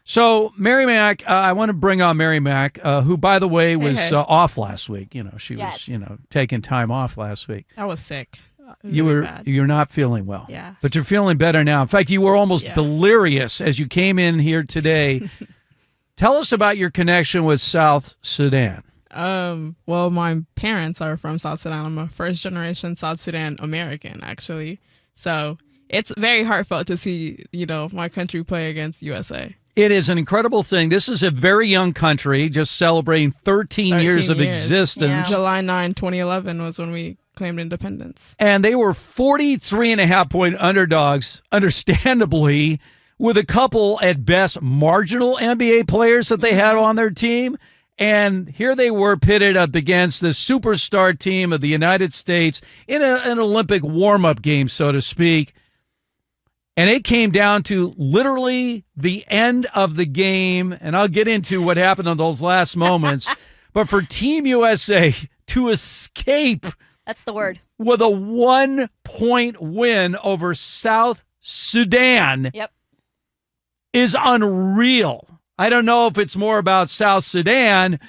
So Mary Mack, I want to bring on Mary Mack, who, by the way, was off last week. She was, taking time off last week. I was sick. You're not feeling well. Yeah. But you're feeling better now. In fact, you were almost delirious as you came in here today. Tell us about your connection with South Sudan. Well, my parents are from South Sudan. I'm a first-generation South Sudan American, actually. So it's very heartfelt to see, my country play against USA. It is an incredible thing. This is a very young country, just celebrating 13 years of existence. Yeah. July 9, 2011 was when we claimed independence. And they were 43.5-point underdogs, understandably, with a couple, at best, marginal NBA players that they had on their team. And here they were pitted up against the superstar team of the United States in an Olympic warm-up game, so to speak. And it came down to literally the end of the game, and I'll get into what happened in those last moments. But for Team USA to escape, that's the word, with a 1-point win over South Sudan, is unreal. I don't know if it's more about South Sudan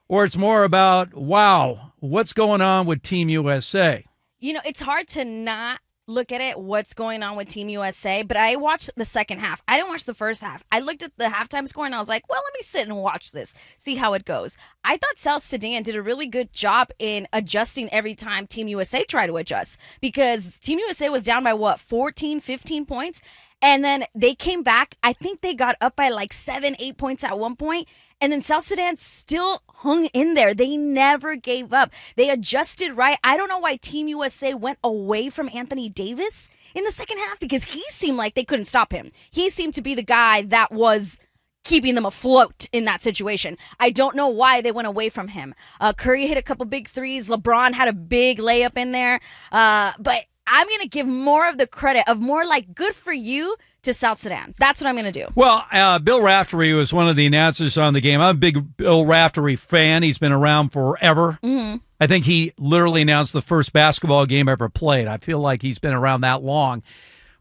or it's more about, wow, what's going on with Team USA? It's hard to not look at it, what's going on with Team USA, but I watched the second half. I didn't watch the first half. I looked at the halftime score and I was like, well, let me sit and watch this, see how it goes. I thought South Sudan did a really good job in adjusting every time Team USA tried to adjust, because Team USA was down by 14, 15 points. And then they came back. I think they got up by like 7, 8 points at one point. And then South Sudan still hung in there. They never gave up. They adjusted right. I don't know why Team USA went away from Anthony Davis in the second half, because he seemed like they couldn't stop him. He seemed to be the guy that was keeping them afloat in that situation. I don't know why they went away from him. Curry hit a couple big threes. LeBron had a big layup in there. But I'm going to give more of the credit of more like good for you to South Sudan. That's what I'm going to do. Well, Bill Raftery was one of the announcers on the game. I'm a big Bill Raftery fan. He's been around forever. Mm-hmm. I think he literally announced the first basketball game ever played. I feel like he's been around that long.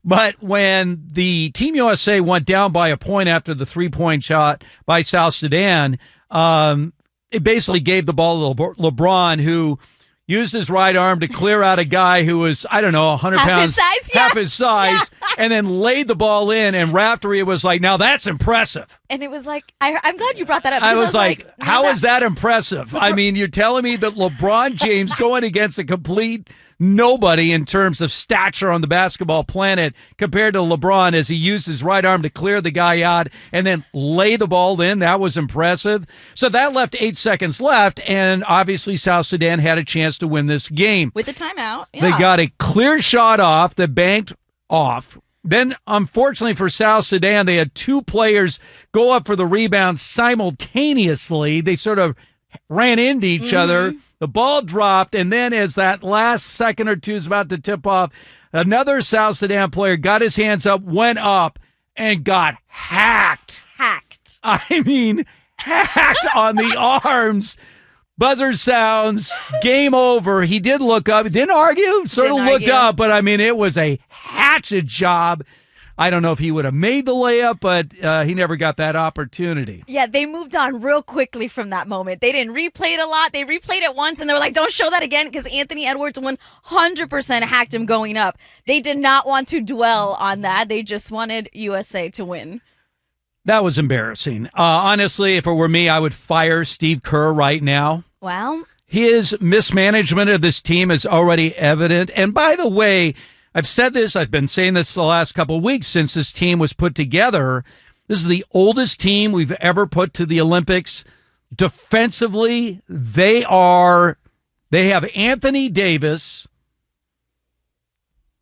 But when the Team USA went down by a point after the three-point shot by South Sudan, it basically gave the ball to LeBron, who used his right arm to clear out a guy who was, 100 pounds, half his size, and then laid the ball in, and Raftery was like, now that's impressive. And it was like, I'm glad you brought that up. I was like, how is that impressive? I mean, you're telling me that LeBron James going against a complete nobody in terms of stature on the basketball planet compared to LeBron, as he used his right arm to clear the guy out and then lay the ball in. That was impressive. So that left 8 seconds left, and obviously South Sudan had a chance to win this game. With the timeout. Yeah. They got a clear shot off that banked off. Then, unfortunately for South Sudan, they had two players go up for the rebound simultaneously. They sort of ran into each other. The ball dropped, and then as that last second or two is about to tip off, another South Sudan player got his hands up, went up, and got hacked. I mean, hacked on the arms. Buzzer sounds, game over. He did look up. He didn't argue, sort of looked up, but I mean, it was a hatchet job. I don't know if he would have made the layup, but he never got that opportunity. Yeah, they moved on real quickly from that moment. They didn't replay it a lot. They replayed it once, and they were like, don't show that again, because Anthony Edwards 100% hacked him going up. They did not want to dwell on that. They just wanted USA to win. That was embarrassing. Honestly, if it were me, I would fire Steve Kerr right now. Well, his mismanagement of this team is already evident. And by the way, I've said this, I've been saying this the last couple of weeks since this team was put together. This is the oldest team we've ever put to the Olympics. Defensively, they have Anthony Davis.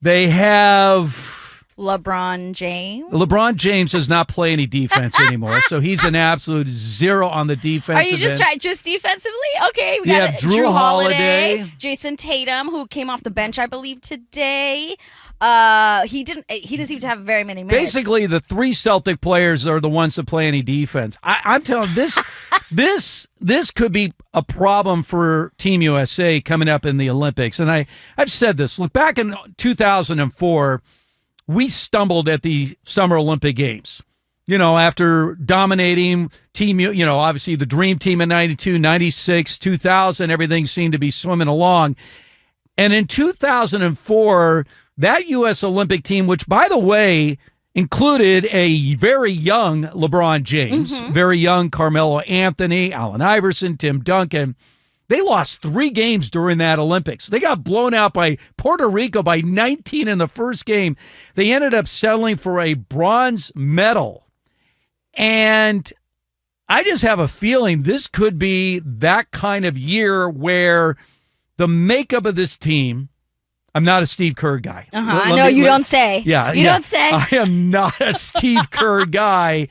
They have LeBron James. LeBron James does not play any defense anymore, so he's an absolute zero on the defense. Are you just trying just defensively? Okay, we got Drew Holiday, Jason Tatum, who came off the bench, I believe, today. He didn't seem to have very many minutes. Basically, the three Celtic players are the ones that play any defense. I'm telling you, this could be a problem for Team USA coming up in the Olympics. And I've said this. Look, back in 2004, we stumbled at the Summer Olympic Games. after dominating team, obviously the dream team in 92, 96, 2000, everything seemed to be swimming along. And in 2004, that U.S. Olympic team, which, by the way, included a very young LeBron James, very young Carmelo Anthony, Allen Iverson, Tim Duncan, they lost 3 games during that Olympics. They got blown out by Puerto Rico by 19 in the first game. They ended up settling for a bronze medal. And I just have a feeling this could be that kind of year where the makeup of this team, I'm not a Steve Kerr guy. I know you don't say. Yeah. You don't say. I am not a Steve Kerr guy.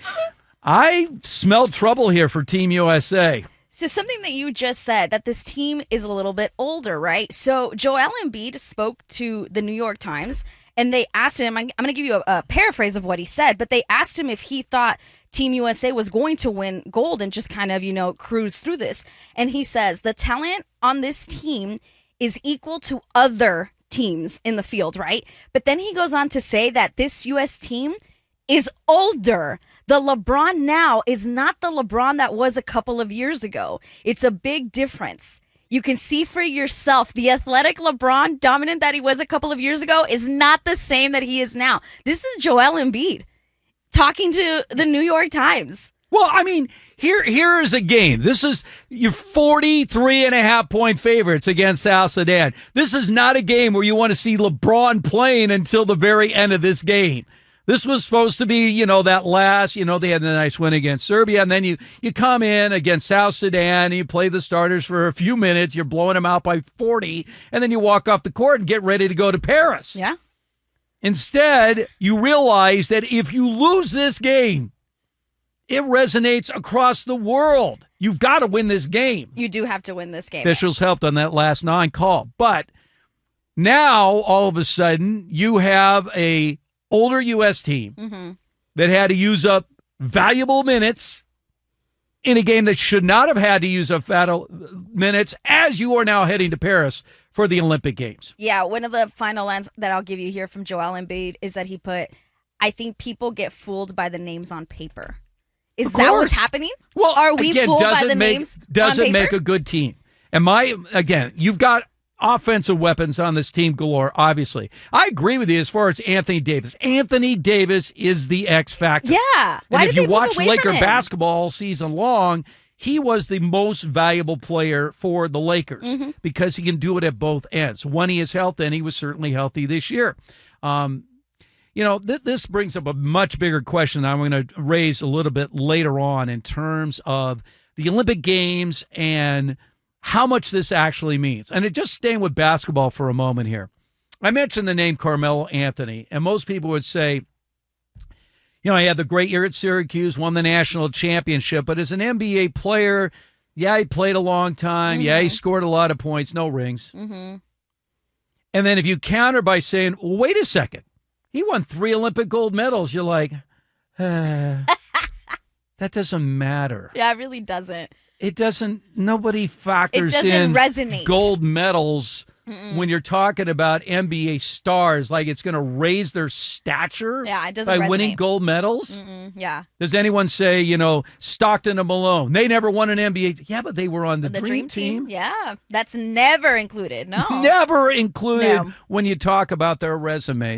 I smell trouble here for Team USA. So something that you just said, that this team is a little bit older, right? So Joel Embiid spoke to the New York Times, and they asked him, I'm going to give you a paraphrase of what he said, but they asked him if he thought Team USA was going to win gold and just kind of, cruise through this. And he says, the talent on this team is equal to other teams in the field, right? But then he goes on to say that this U.S. team is older. The LeBron now is not the LeBron that was a couple of years ago. It's a big difference. You can see for yourself, the athletic LeBron, dominant that he was a couple of years ago, is not the same that he is now. This is Joel Embiid talking to the New York Times. Well, I mean, here is a game. This is your 43.5-point favorites against South Sudan. This is not a game where you want to see LeBron playing until the very end of this game. This was supposed to be, that last, they had the nice win against Serbia, and then you come in against South Sudan, and you play the starters for a few minutes, you're blowing them out by 40, and then you walk off the court and get ready to go to Paris. Yeah. Instead, you realize that if you lose this game, it resonates across the world. You've got to win this game. You do have to win this game. Officials helped on that last 9 call. But now, all of a sudden, you have a older U.S. team that had to use up valuable minutes in a game that should not have had to use up minutes as you are now heading to Paris for the Olympic Games. Yeah, one of the final lines that I'll give you here from Joel Embiid is that he put, I think people get fooled by the names on paper. Is that what's happening? Well, are we fooled by the names doesn't on paper? make a good team. And you've got offensive weapons on this team galore, obviously. I agree with you as far as Anthony Davis. Anthony Davis is the X factor. Yeah. And if you watch Laker basketball all season long, he was the most valuable player for the Lakers because he can do it at both ends. When he is healthy, and he was certainly healthy this year. This brings up a much bigger question that I'm going to raise a little bit later on in terms of the Olympic Games and how much this actually means. And just staying with basketball for a moment here. I mentioned the name Carmelo Anthony, and most people would say, he had the great year at Syracuse, won the national championship, but as an NBA player, he played a long time. Yeah, he scored a lot of points, no rings. And then if you counter by saying, well, wait a second, he won 3 Olympic gold medals, you're like, that doesn't matter. Yeah, it really doesn't. It doesn't, nobody factors it in resonate. Gold medals when you're talking about NBA stars, like it's going to raise their stature it doesn't by resonate. Winning gold medals. Yeah. Does anyone say, Stockton and Malone, they never won an NBA? Yeah, but they were on the dream team. Yeah, that's never included. No. Never included when you talk about their resume.